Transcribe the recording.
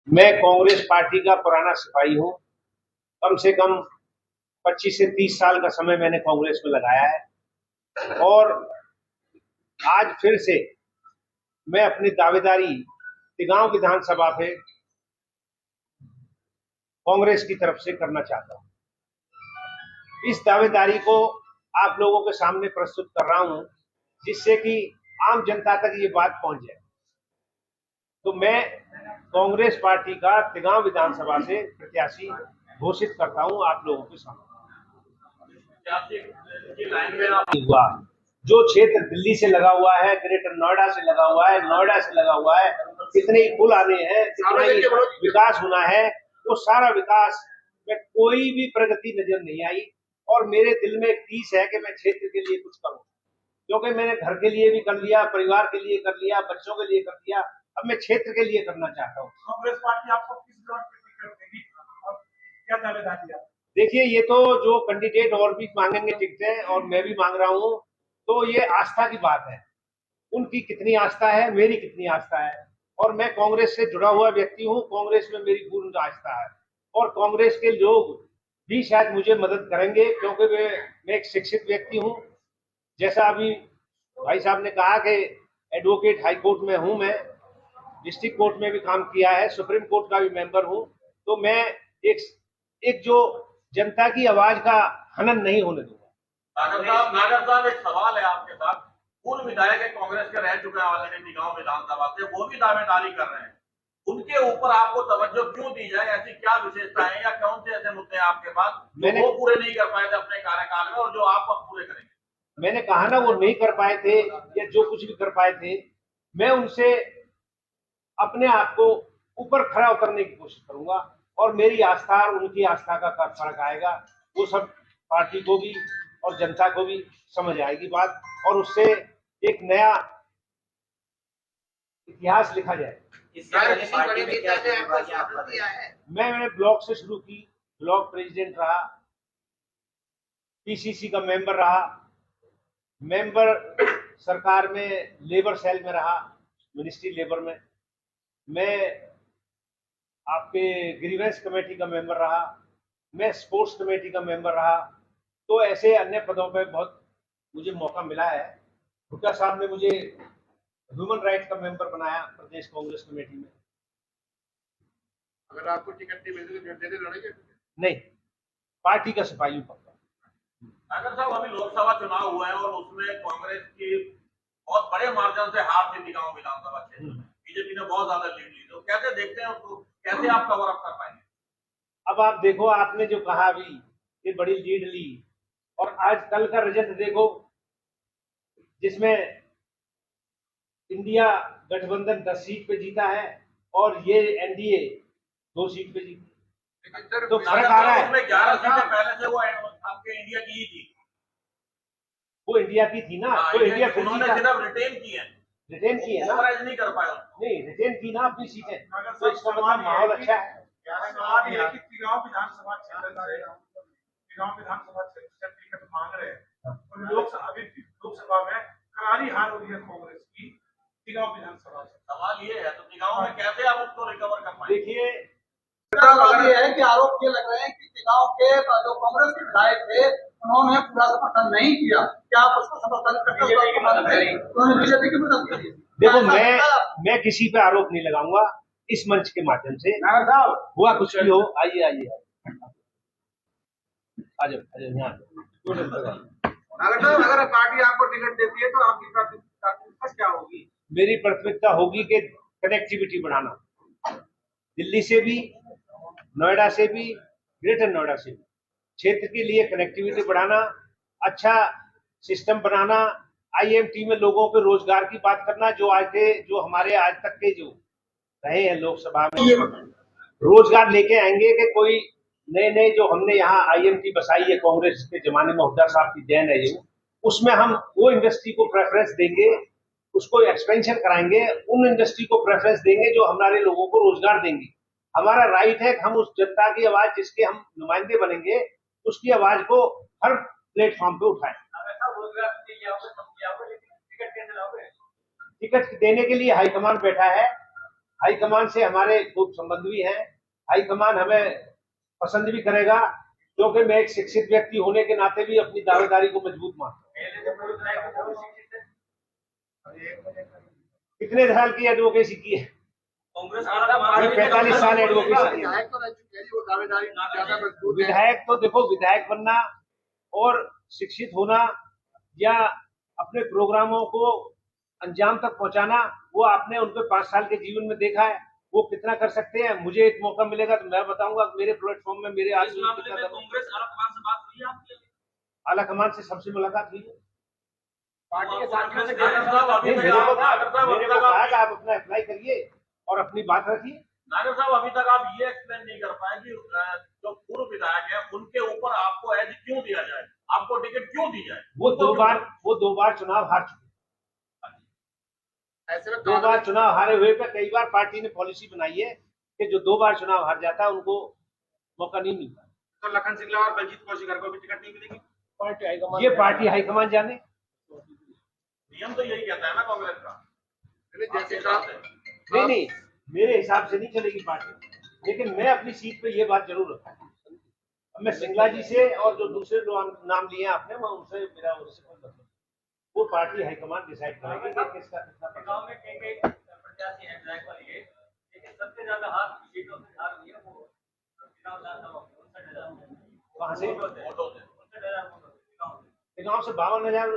मैं कांग्रेस पार्टी का पुराना सिपाही हूं। कम से कम 25 से 30 साल का समय मैंने कांग्रेस में लगाया है और आज फिर से मैं अपनी दावेदारी तिगांव विधानसभा पे कांग्रेस की तरफ से करना चाहता हूं। इस दावेदारी को आप लोगों के सामने प्रस्तुत कर रहा हूं जिससे कि आम जनता तक ये बात पहुंच जाए। तो मैं कांग्रेस पार्टी का तिगांव विधानसभा से प्रत्याशी घोषित करता हूं आप लोगों के सामने। हुआ जो क्षेत्र दिल्ली से लगा हुआ है, ग्रेटर नोएडा से लगा हुआ है, नोएडा से लगा हुआ है, कितने ही पुल आने हैं, कितना ही विकास होना है, वो सारा विकास में कोई भी प्रगति नजर नहीं आई। और मेरे दिल में एक टीस है कि मैं क्षेत्र के लिए कुछ करूं, क्योंकि मैंने घर के लिए भी कर लिया, परिवार के लिए कर लिया, बच्चों के लिए कर लिया, अब मैं क्षेत्र के लिए करना चाहता हूँ। कांग्रेस पार्टी आपको किस ब्लॉक पे टिकट देगी और क्या दावेदारी है? देखिए, ये तो जो कैंडिडेट और भी मांगेंगे टिकटें और मैं भी मांग रहा हूँ, तो ये आस्था की बात है। उनकी कितनी आस्था है, मेरी कितनी आस्था है। और मैं कांग्रेस से जुड़ा हुआ व्यक्ति हूँ, कांग्रेस में मेरी पूर्ण आस्था है और कांग्रेस के लोग भी शायद मुझे मदद करेंगे, क्योंकि मैं एक शिक्षित व्यक्ति हूँ। जैसा अभी भाई साहब ने कहा कि एडवोकेट हाई कोर्ट में हूँ, मैं डिस्ट्रिक्ट कोर्ट में भी काम किया है, सुप्रीम कोर्ट का भी मेंबर हूँ। तो मैं एक एक जो जनता की आवाज का हनन नहीं होने दूंगा। नागर साहब, एक सवाल है आपके साथ। पूर्व विधायक कांग्रेस के रह चुके हैं ऑलरेडी तिगांव विधानसभा से, वो भी दावेदारी कर रहे हैं। उनके ऊपर आपको तवज्जो क्यों दी जाए? ऐसी क्या विशेषता है या कौन से ऐसे मुद्दे हैं आपके पास जो वो पूरे नहीं कर पाए थे अपने कार्यकाल में और जो आप अब पूरे करेंगे? मैंने कहा ना, वो नहीं कर पाए थे या जो कुछ भी कर पाए थे, मैं उनसे अपने आप को ऊपर खड़ा उतरने की कोशिश करूंगा और मेरी आस्था और उनकी आस्था का फर्क आएगा। वो सब पार्टी को भी और जनता को भी समझ आएगी बात, और उससे एक नया इतिहास लिखा जाए। मैंने ब्लॉक से शुरू की, ब्लॉक प्रेसिडेंट रहा, पीसीसी का मेंबर रहा, मेंबर सरकार में लेबर सेल में रहा, मिनिस्ट्री लेबर में। मैं आपके ग्रीवेंस कमेटी का मेंबर रहा, मैं स्पोर्ट्स कमेटी का मेंबर रहा। तो ऐसे अन्य पदों पर बहुत मुझे मौका मिला है। भुट्टा साहब ने मुझे ह्यूमन राइट का मेंबर बनाया प्रदेश कांग्रेस कमेटी में। अगर आपको टिकट नहीं मिलती तो निर्दलीय लड़ेंगे? नहीं, पार्टी का सिपाही पक्का। अगर साहब, अभी लोकसभा चुनाव हुआ है और उसमें कांग्रेस की बहुत बड़े मार्जिन से हार थी तिगांव विधानसभा क्षेत्र में। बीजेपी ने बहुत ज्यादा लीड ली, तो कैसे देखते हैं उसको, कैसे आप कवर अप कर पाएंगे? अब आप देखो, आपने जो कहा अभी ये बड़ी लीड ली, और आज कल का रिजल्ट देखो, जिसमें इंडिया गठबंधन 10 सीट पे जीता है और ये एनडीए 2 सीट पे जीती। तो फर्क आ रहा है। उसमें 11 सीटें पहले से वो आपके इंडिया की ही थी। वो इंडिया की थी ना, तो इंडिया फिर उन्होंने सिर्फ रिटेन की है ना, ओवरराइज नहीं कर पाया। नहीं, रिटेन की ना अपनी सीटें, तो इसका मतलब माहौल अच्छा है। सवाल ये है कि तिगांव विधानसभा क्षेत्र से टिकट मांग रहे हैं और लोकसभा में करारी हार हो रही है कांग्रेस की तिगांव विधानसभा से। सवाल ये है, तो तिगांव में कैसे आप उसको रिकवर कर पाएंगे? देखिए, सवाल ये है कि आरोप ये लग रहे हैं कि तिगांव के जो कांग्रेस के विधायक थे उन्होंने पूरा समर्थन नहीं किया। क्या आप उसको समर्थन करते हैं? बीजेपी की मदद करिए। देखो, मैं किसी पे आरोप नहीं लगाऊंगा इस मंच के माध्यम से। हुआ कुछ भी हो, आइए आइए आ जाओ यहाँ। अगर पार्टी आपको टिकट देती है तो आपकी प्राथमिकता क्या होगी? मेरी प्राथमिकता होगी कि कनेक्टिविटी बढ़ाना, दिल्ली से भी, नोएडा से भी, ग्रेटर नोएडा से भी। क्षेत्र के लिए कनेक्टिविटी बढ़ाना, अच्छा सिस्टम बनाना, आईएमटी में लोगों पे रोजगार की बात करना। जो हमारे आज तक के जो रहे हैं लोकसभा में, रोजगार लेके आएंगे कि कोई नए जो हमने यहाँ आईएमटी बसाई है कांग्रेस के जमाने में, हुड्डा साहब की देन है ये, उसमें हम वो इंडस्ट्री को प्रेफरेंस देंगे, उसको एक्सपेंशन कराएंगे, उन इंडस्ट्री को प्रेफरेंस देंगे जो हमारे लोगों को रोजगार देंगे। हमारा राइट है कि हम उस जनता की आवाज, जिसके हम नुमाइंदे बनेंगे, उसकी आवाज को हर प्लेटफॉर्म पे उठाएं। टिकट देने के लिए हाईकमान बैठा है, हाईकमान से हमारे खूब संबंध भी हैं। हाईकमान हमें पसंद भी करेगा, क्योंकि मैं एक शिक्षित व्यक्ति होने के नाते भी अपनी दावेदारी को मजबूत मानता हूँ। कितने साल की एडवोकेसी की है? कांग्रेस मैं 45 साल एडवोकेसी की है। विधायक तो रह चुके हैं जी, वो दावेदारी ज्यादा मजबूत है। विधायक तो देखो, विधायक बनना और शिक्षित होना या अपने प्रोग्रामों को अंजाम तक पहुंचाना, वो आपने उनके 5 साल के जीवन में देखा है। वो कितना कर सकते हैं, मुझे एक मौका मिलेगा तो मैं बताऊंगा मेरे प्लेटफॉर्म में मेरे आज कांग्रेस आलाकमान से बात हुई है आपकी? आलाकमान से सबसे मुलाकात हुई है। पार्टी के साथ में नहीं, मेरे को कहा कि आप अपना अप्लाई करिए और अपनी बात रखिए। नागर साहब, अभी तक आप ये एक्सप्लेन नहीं कर पाए कि जो पूर्व विधायक है उनके ऊपर आपको एज क्यों दिया जाए, आपको टिकट क्यों दी जाए? वो दो बार चुनाव हार चुके। ऐसे में 2 बार चुनाव हारे हुए पे कई बार पार्टी ने पॉलिसी बनाई है कि जो 2 बार चुनाव हार जाता है उनको मौका नहीं मिलता। तो लखन सिंगला और बलजीत कौशिक को भी टिकट नहीं मिलेगी? ये पार्टी हाईकमान जाने। नियम तो यही कहता है ना कांग्रेस का। जैसे आप नहीं, मेरे हिसाब से नहीं चलेगी पार्टी, लेकिन मैं अपनी सीट पे ये बात जरूर रखूंगा। अब मैं सिंगला जी से और जो दूसरे नाम लिए आपने, मैं उनसे मेरा उससे कोई मतलब, वो पार्टी हाईकमान डिसाइड करेगी कि किसका कितना। गांव में कई प्रत्याशी हैं विधायक वाले के, लेकिन सबसे ज्यादा हाथ सीटों से हार हुई है वो चुनाव विधानसभा 59,000 वहां से वोटों से 59,000 वोटों से गांव से। गाँव से 52,000